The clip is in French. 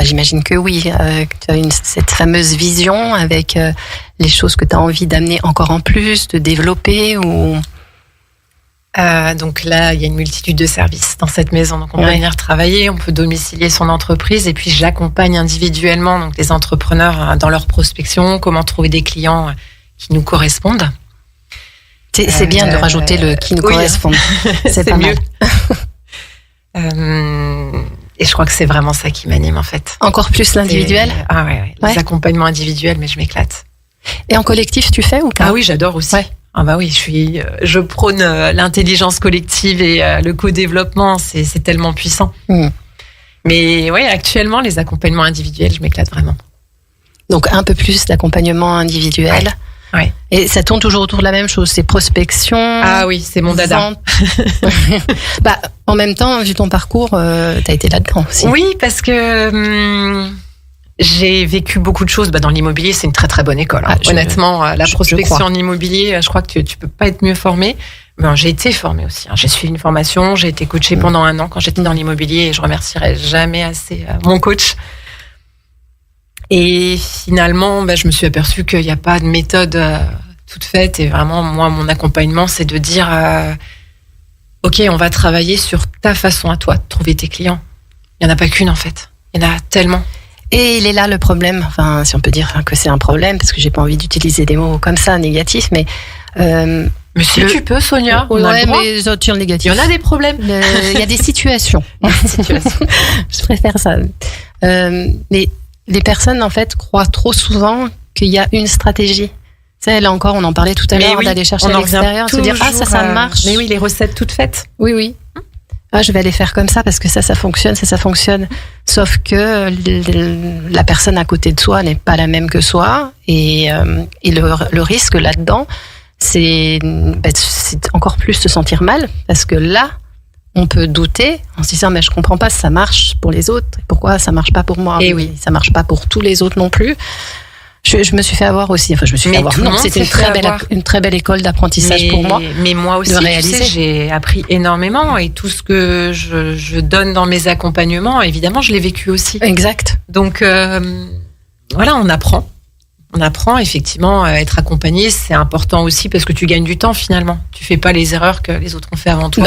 J'imagine que oui, que tu as cette fameuse vision avec les choses que tu as envie d'amener encore en plus, de développer ou... Donc là, il y a une multitude de services dans cette maison. Donc on peut venir travailler, on peut domicilier son entreprise et puis j'accompagne individuellement donc les entrepreneurs dans leur prospection, comment trouver des clients qui nous correspondent. C'est bien de rajouter le qui nous correspond. C'est pas mieux. Et je crois que c'est vraiment ça qui m'anime en fait. Encore plus l'individuel. Les accompagnements individuels, mais je m'éclate. Et en collectif, tu fais ou pas? Ah oui, j'adore aussi. Ouais. Ah bah oui, je prône l'intelligence collective et le co-développement, c'est tellement puissant. Mais oui, actuellement, les accompagnements individuels, je m'éclate vraiment. Donc un peu plus d'accompagnement individuel. Ouais. Et ça tourne toujours autour de la même chose, c'est prospection. Ah oui, c'est mon dada. En même temps, vu ton parcours, t'as été là-dedans aussi. Oui, parce que j'ai vécu beaucoup de choses. Dans l'immobilier, c'est une très très bonne école. Honnêtement, la prospection en immobilier, je crois que tu peux pas être mieux formé. J'ai été formée aussi. J'ai suivi une formation, j'ai été coachée pendant 1 an quand j'étais dans l'immobilier et je remercierai jamais assez mon coach. Et finalement, je me suis aperçue qu'il n'y a pas de méthode toute faite. Et vraiment, moi, mon accompagnement, c'est de dire OK, on va travailler sur ta façon à toi de trouver tes clients. Il n'y en a pas qu'une, en fait. Il y en a tellement. Et il est là le problème. Enfin, si on peut dire que c'est un problème, parce que j'ai pas envie d'utiliser des mots comme ça, négatifs, mais... mais si tu peux, Sonia. Ouais, mais sur le négatif. Il y en a des problèmes. Il y a des situations. Je préfère ça. Mais les personnes, en fait, croient trop souvent qu'il y a une stratégie. Tu sais, là encore, on en parlait tout à l'heure, d'aller chercher à l'extérieur, se dire, ça marche. Mais oui, les recettes toutes faites. Oui. Je vais aller faire comme ça parce que ça fonctionne, ça fonctionne. Sauf que la personne à côté de soi n'est pas la même que soi. Et le risque là-dedans, c'est encore plus se sentir mal. Parce que là, on peut douter en se disant, mais je comprends pas si ça marche pour les autres. Pourquoi ça marche pas pour moi? Et oui, ça marche pas pour tous les autres non plus. Je me suis fait avoir aussi. Enfin, je me suis fait avoir. Non, c'était une très belle école d'apprentissage pour moi. Mais moi aussi, tu sais, j'ai appris énormément et tout ce que je donne dans mes accompagnements, évidemment, je l'ai vécu aussi. Exact. Donc, voilà, on apprend. On apprend, effectivement, à être accompagné, c'est important aussi parce que tu gagnes du temps finalement. Tu fais pas les erreurs que les autres ont fait avant toi.